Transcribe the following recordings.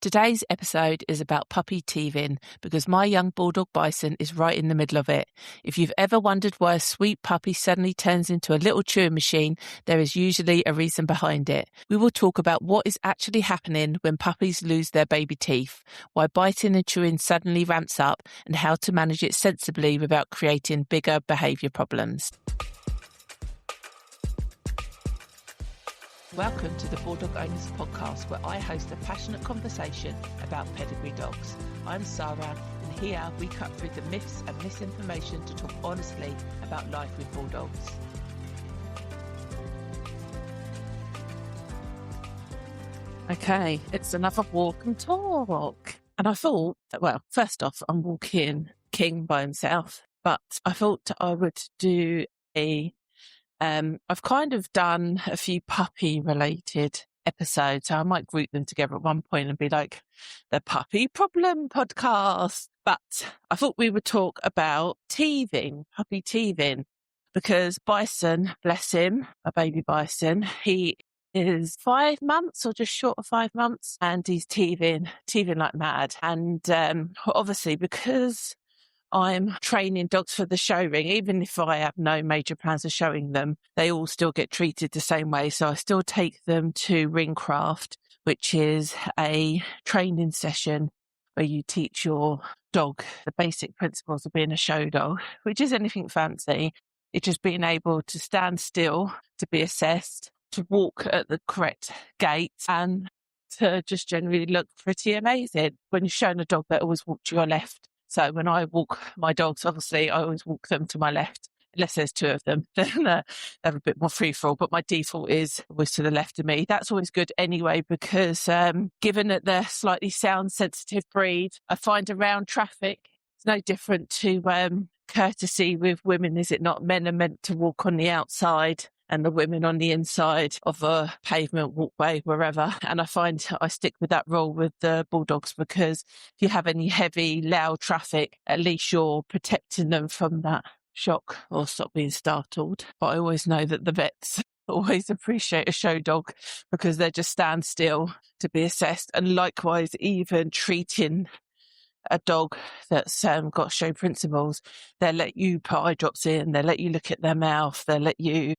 Today's episode is about puppy teething because my young bulldog Bison is right in the middle of it. If you've ever wondered why a sweet puppy suddenly turns into a little chewing machine, there is usually a reason behind it. We will talk about what is actually happening when puppies lose their baby teeth, why biting and chewing suddenly ramps up, and how to manage it sensibly without creating bigger behaviour problems. Welcome to the Bulldog Owners Podcast, where I host a passionate conversation about pedigree dogs. I'm Sarah, and here we cut through the myths and misinformation to talk honestly about life with bulldogs. Okay, it's another walk and talk. And I thought, well, first off, I'm walking King by himself, but I thought I would do I've kind of done a few puppy-related episodes, so I might group them together at one point and be like, the Puppy Problem Podcast. But I thought we would talk about teething, puppy teething, because Bison, bless him, a baby Bison, he is 5 months or just short of 5 months, and he's teething like mad. And obviously, because I'm training dogs for the show ring, even if I have no major plans of showing them, they all still get treated the same way. So I still take them to Ringcraft, which is a training session where you teach your dog the basic principles of being a show dog, which is anything fancy. It's just being able to stand still, to be assessed, to walk at the correct gait, and to just generally look pretty amazing. When you're showing a dog, they always walk to your left. So when I walk my dogs, obviously, I always walk them to my left, unless there's two of them. Then they have a bit more free-for-all, but my default is always to the left of me. That's always good anyway, because given that they're slightly sound-sensitive breed, I find around traffic, it's no different to courtesy with women, is it not? Men are meant to walk on the outside and the women on the inside of a pavement, walkway, wherever. And I find I stick with that rule with the bulldogs, because if you have any heavy, loud traffic, at least you're protecting them from that shock or stop being startled. But I always know that the vets always appreciate a show dog because they just stand still to be assessed. And likewise, even treating a dog that's got show principles, they'll let you put eye drops in, they'll let you look at their mouth, they'll let you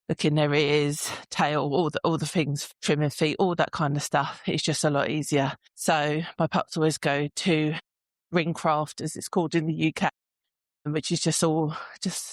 look in their ears, tail, all the things, trimming feet, all that kind of stuff. It's just a lot easier. So my pups always go to Ringcraft, as it's called in the UK, which is just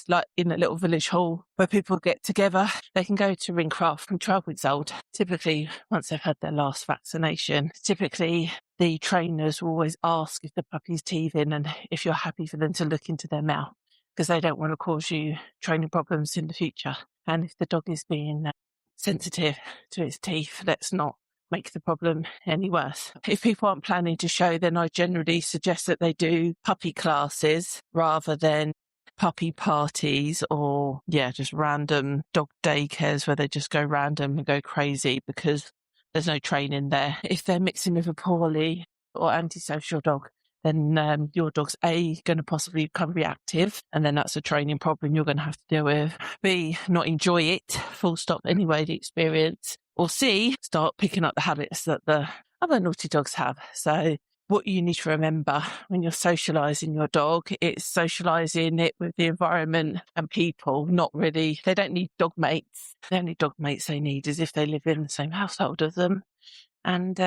like in a little village hall where people get together. They can go to Ringcraft from 12 weeks old, typically once they've had their last vaccination. Typically, the trainers will always ask if the puppy's teething and if you're happy for them to look into their mouth, because they don't want to cause you training problems in the future. And if the dog is being sensitive to its teeth, let's not make the problem any worse. If people aren't planning to show, then I generally suggest that they do puppy classes rather than puppy parties or, just random dog daycares where they just go random and go crazy because there's no training there. If they're mixing with a poorly or antisocial dog, then your dog's A, going to possibly become reactive, and then that's a training problem you're going to have to deal with. B, not enjoy it, full stop anyway, the experience. Or C, start picking up the habits that the other naughty dogs have. So what you need to remember when you're socialising your dog, it's socialising it with the environment and people, not really, they don't need dog mates. The only dog mates they need is if they live in the same household as them. And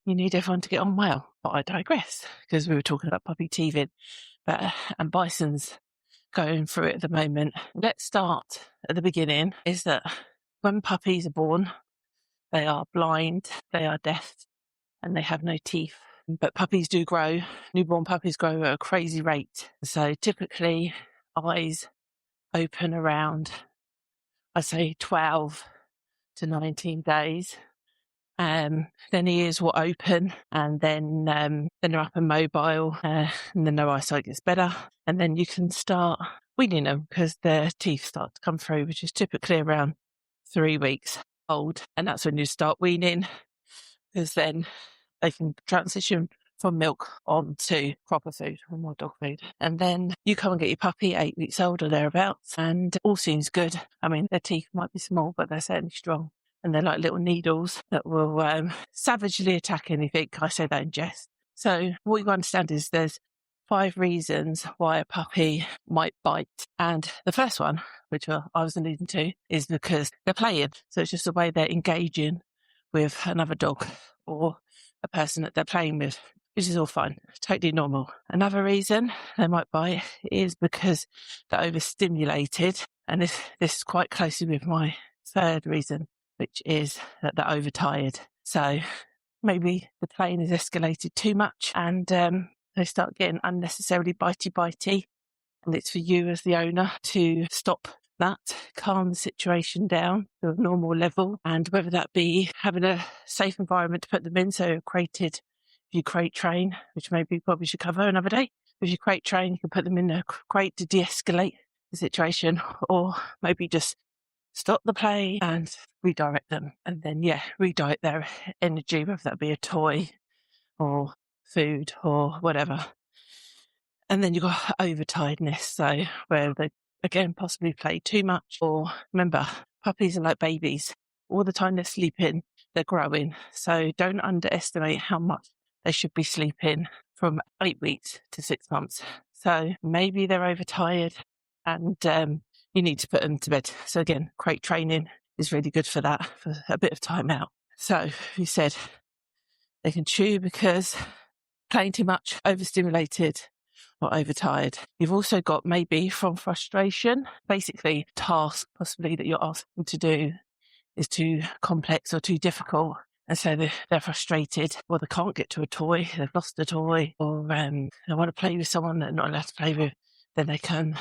you need everyone to get on well. But I digress, because we were talking about puppy teething. And Bison's going through it at the moment. Let's start at the beginning, is that when puppies are born, they are blind, they are deaf, and they have no teeth. But puppies do grow. Newborn puppies grow at a crazy rate. So typically, eyes open around, I say 12 to 19 days. Then ears will open, and then they're up and mobile, and then their eyesight gets better. And then you can start weaning them because their teeth start to come through, which is typically around 3 weeks old. And that's when you start weaning, because then they can transition from milk onto proper food or more dog food. And then you come and get your puppy 8 weeks old or thereabouts, and all seems good. I mean, their teeth might be small, but they're certainly strong. and they're like little needles that will savagely attack anything. I say that in jest. So what you got to understand is there's 5 reasons why a puppy might bite. And the first one, which I was alluding to, is because they're playing. So it's just the way they're engaging with another dog or a person that they're playing with, which is all fine, totally normal. Another reason they might bite is because they're overstimulated. And this is quite closely with my third reason, which is that they're overtired. So maybe the playing has escalated too much and they start getting unnecessarily bitey, and it's for you as the owner to stop that, calm the situation down to a normal level, and whether that be having a safe environment to put them in. So if you crate train, which maybe probably should cover another day, if you crate train, you can put them in a crate to de-escalate the situation, or maybe just stop the play and redirect them, and then redirect their energy, whether that be a toy or food or whatever. And then you've got overtiredness, so where they, again, possibly play too much. Or remember, puppies are like babies. All the time they're sleeping, they're growing. So don't underestimate how much they should be sleeping from 8 weeks to 6 months. So maybe they're overtired and you need to put them to bed. So again, crate training is really good for that, for a bit of time out. So you said they can chew because playing too much, overstimulated, or overtired. You've also got maybe from frustration, basically task possibly that you're asking them to do is too complex or too difficult. And so they're frustrated, or they can't get to a toy, they've lost a toy, or they want to play with someone they're not allowed to play with, then they can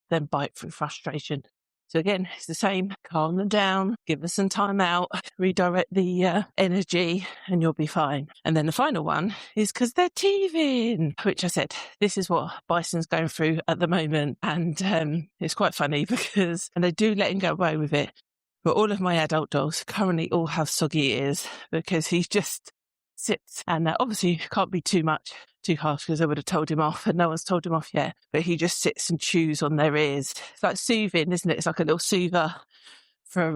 then bite through frustration. So again, it's the same. Calm them down, give us some time out, redirect the energy, and you'll be fine. And then the final one is because they're teething, which I said, this is what Bison's going through at the moment. And it's quite funny because, and they do let him get away with it, but all of my adult dogs currently all have soggy ears because he just sits, and obviously can't be too harsh because I would have told him off, and no one's told him off yet, but he just sits and chews on their ears. It's like soothing, isn't it? It's like a little soother for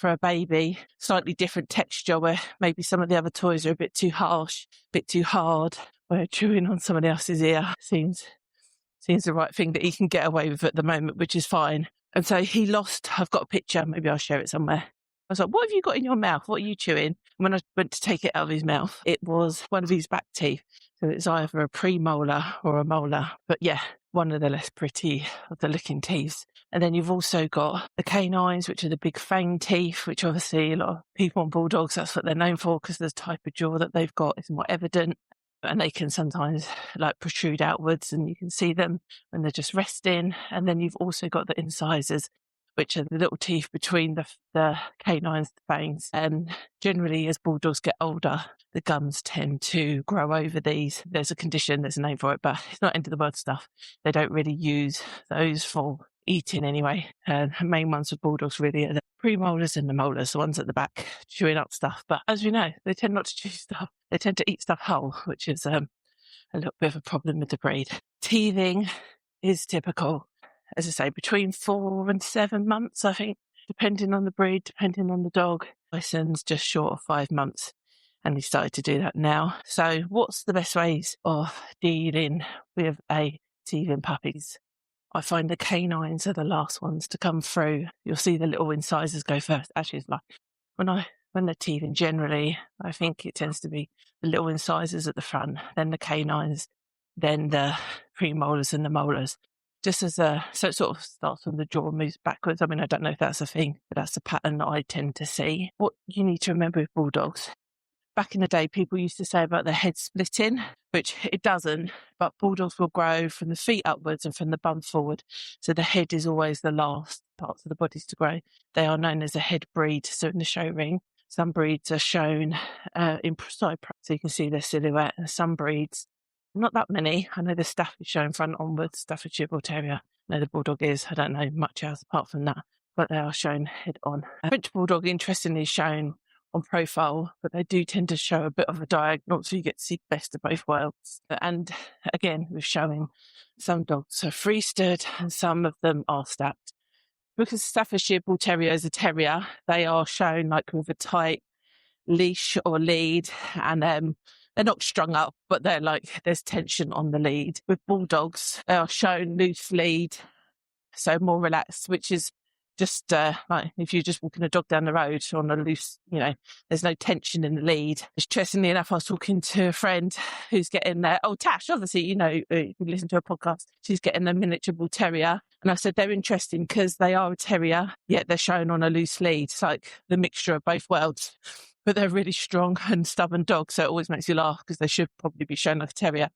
a baby. Slightly different texture where maybe some of the other toys are a bit too harsh, a bit too hard, where chewing on somebody else's ear seems the right thing that he can get away with at the moment, which is fine. And so he lost, I've got a picture, maybe I'll share it somewhere. I was like, what have you got in your mouth? What are you chewing? And when I went to take it out of his mouth, it was one of his back teeth. So it's either a premolar or a molar. But yeah, one of the less pretty of the looking teeth. And then you've also got the canines, which are the big fang teeth, which obviously a lot of people on bulldogs, that's what they're known for because the type of jaw that they've got is more evident. And they can sometimes like protrude outwards and you can see them when they're just resting. And then you've also got the incisors, which are the little teeth between the canines, the fangs. And generally, as bulldogs get older, the gums tend to grow over these. There's a condition, there's a name for it, but it's not end of the world stuff. They don't really use those for eating anyway. The main ones for bulldogs really are the premolars and the molars, the ones at the back chewing up stuff. But as we know, they tend not to chew stuff. They tend to eat stuff whole, which is a little bit of a problem with the breed. Teething is typical. As I say, between 4 and 7 months, I think, depending on the breed, depending on the dog. Bison's just short of 5 months, and he started to do that now. So what's the best ways of dealing with a teething puppies? I find the canines are the last ones to come through. You'll see the little incisors go first. Actually, it's like when they're teething generally, I think it tends to be the little incisors at the front, then the canines, then the premolars and the molars. So it sort of starts when the jaw moves backwards. I mean, I don't know if that's a thing, but that's a pattern that I tend to see. What you need to remember with bulldogs, back in the day, people used to say about the head splitting, which it doesn't, but bulldogs will grow from the feet upwards and from the bum forward. So the head is always the last parts of the bodies to grow. They are known as a head breed. So in the show ring, some breeds are shown in side prep, so you can see their silhouette, and some breeds, not that many. I know the Staff is shown front onwards, Staffordshire Bull Terrier. I know the Bulldog is. I don't know much else apart from that, but they are shown head on. French Bulldog, interestingly, is shown on profile, but they do tend to show a bit of a diagonal, so you get to see the best of both worlds. And again, we're showing some dogs are free stood and some of them are stacked. because Staffordshire Bull Terrier is a terrier, they are shown like with a tight leash or lead, and they're not strung up, but they're like, there's tension on the lead. With bulldogs, they are shown loose lead, so more relaxed, which is just like if you're just walking a dog down the road on a loose, there's no tension in the lead. Interestingly enough, I was talking to a friend who's getting Tash, obviously, you can listen to a podcast. She's getting a miniature bull terrier. And I said, they're interesting because they are a terrier, yet they're shown on a loose lead. It's like the mixture of both worlds. But they're really strong and stubborn dogs, so it always makes you laugh because they should probably be shown like a terrier.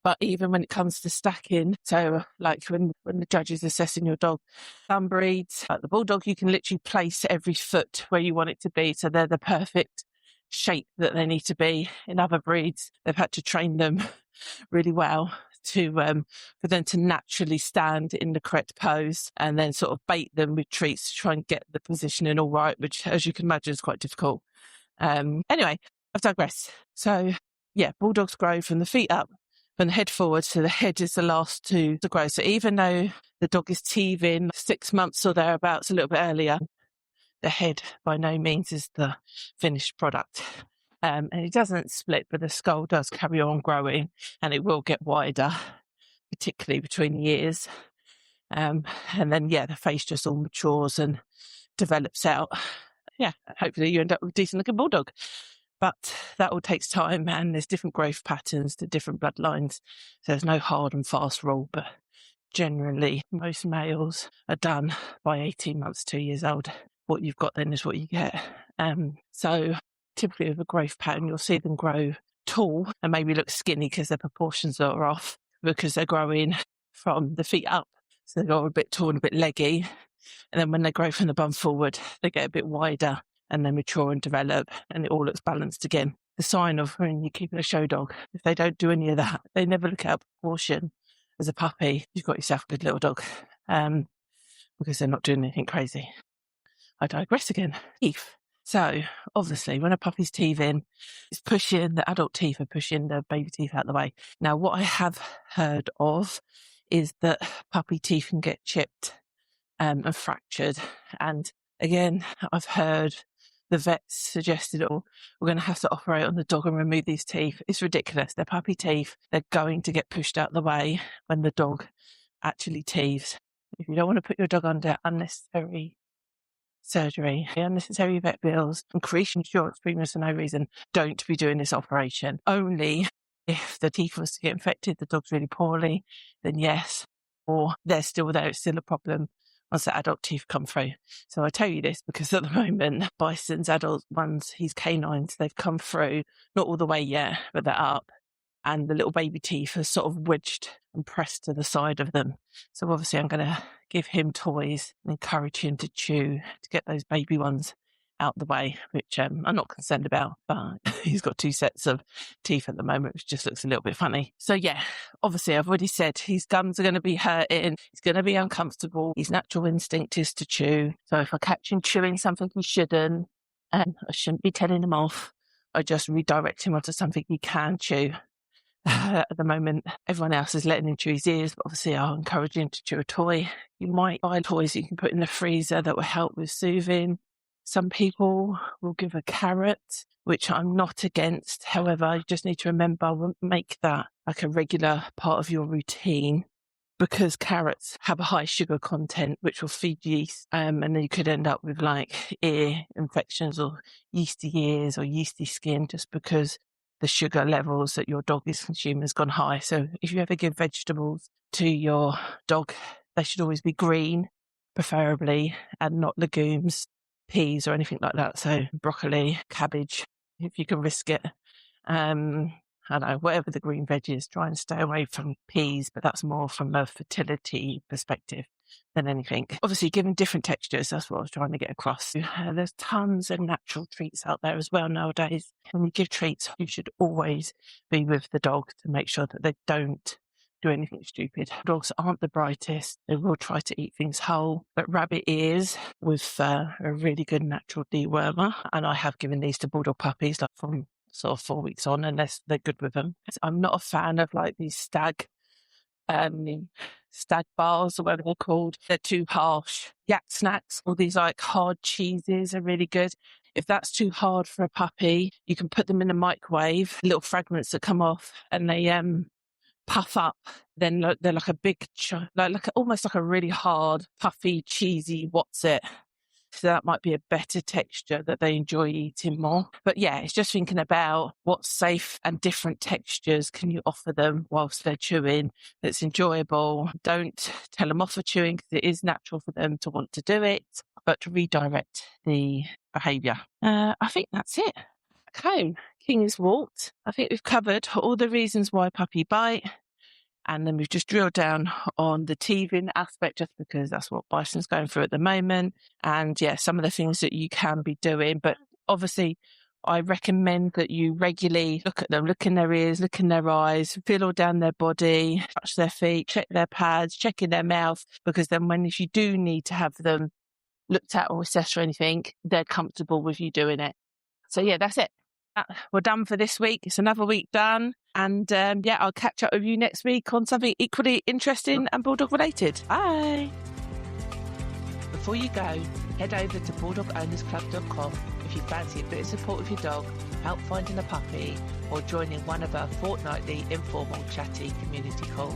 But even when it comes to stacking, so like when the judge is assessing your dog, some breeds, like the bulldog, you can literally place every foot where you want it to be. So they're the perfect shape that they need to be. In other breeds, they've had to train them really well to for them to naturally stand in the correct pose, and then sort of bait them with treats to try and get the positioning all right, which, as you can imagine, is quite difficult. Anyway, I've digressed. So yeah, bulldogs grow from the feet up, from the head forward, so the head is the last to grow. So even though the dog is teething 6 months or thereabouts, a little bit earlier, the head by no means is the finished product. And it doesn't split, but the skull does carry on growing, and it will get wider, particularly between the ears. And then, the face just all matures and develops out. Yeah, hopefully you end up with a decent looking bulldog. But that all takes time, and there's different growth patterns to different bloodlines. So there's no hard and fast rule, but generally most males are done by 18 months, 2 years old. What you've got then is what you get. So typically with a growth pattern, you'll see them grow tall and maybe look skinny because their proportions are off, because they're growing from the feet up. So they're a bit tall and a bit leggy. And then when they grow from the bum forward, they get a bit wider and they mature and develop, and it all looks balanced again. The sign of when you're keeping a show dog, if they don't do any of that, they never look out of proportion as a puppy, you've got yourself a good little dog, because they're not doing anything crazy. I digress again. Teeth. So obviously when a puppy's teething, it's pushing, the adult teeth are pushing the baby teeth out of the way. Now what I have heard of is that puppy teeth can get chipped and fractured. And again, I've heard the vets suggested, we're going to have to operate on the dog and remove these teeth. It's ridiculous. They're puppy teeth. They're going to get pushed out the way when the dog actually teethes. If you don't want to put your dog under unnecessary surgery, unnecessary vet bills, increase insurance premiums for no reason, don't be doing this operation. Only if the teeth was to get infected, the dog's really poorly, then yes, or they're still there, it's still a problem once the adult teeth come through. So I tell you this because at the moment, Bison's adult ones, his canines, they've come through, not all the way yet, but they're up. And the little baby teeth are sort of wedged and pressed to the side of them. So obviously I'm going to give him toys and encourage him to chew to get those baby ones out the way, which I'm not concerned about, but he's got 2 sets of teeth at the moment, which just looks a little bit funny. So yeah, obviously I've already said his gums are going to be hurting, he's going to be uncomfortable, his natural instinct is to chew. So if I catch him chewing something he shouldn't, and I shouldn't be telling him off, I just redirect him onto something he can chew. At the moment, everyone else is letting him chew his ears, but obviously I'll encourage him to chew a toy. You might buy toys you can put in the freezer that will help with soothing. Some people will give a carrot, which I'm not against. However, you just need to remember, make that like a regular part of your routine, because carrots have a high sugar content, which will feed yeast. And then you could end up with like ear infections or yeasty ears or yeasty skin, just because the sugar levels that your dog is consuming has gone high. So if you ever give vegetables to your dog, they should always be green, preferably, and not legumes, peas or anything like that. So broccoli, cabbage, if you can risk it. I don't know, whatever the green veg is, try and stay away from peas, but that's more from a fertility perspective than anything. Obviously, given different textures, that's what I was trying to get across. There's tons of natural treats out there as well nowadays. When you give treats, you should always be with the dog to make sure that they don't do anything stupid. Dogs aren't the brightest. They will try to eat things whole, but rabbit ears with a really good natural dewormer. And I have given these to bulldog puppies like from sort of 4 weeks on, unless they're good with them. I'm not a fan of like these stag stag bars or whatever they're called. They're too harsh. Yak snacks, all these like hard cheeses are really good. If that's too hard for a puppy, you can put them in a microwave, little fragments that come off, and they puff up. Then they're like a big, almost like a really hard, puffy, cheesy, what's it? So that might be a better texture that they enjoy eating more. But yeah, it's just thinking about what's safe and different textures can you offer them whilst they're chewing that's enjoyable. Don't tell them off for chewing because it is natural for them to want to do it, but to redirect the behaviour. I think that's it. Okay, King is walked. I think we've covered all the reasons why puppy bite. And then we've just drilled down on the teething aspect just because that's what Bison's going through at the moment. And yeah, some of the things that you can be doing. But obviously, I recommend that you regularly look at them, look in their ears, look in their eyes, feel all down their body, touch their feet, check their pads, check in their mouth. Because then if you do need to have them looked at or assessed or anything, they're comfortable with you doing it. So yeah, that's it. We're done for this week. It's another week done. And I'll catch up with you next week on something equally interesting and Bulldog related. Bye. Before you go, head over to bulldogownersclub.com if you fancy a bit of support with your dog, help finding a puppy, or joining one of our fortnightly informal chatty community calls.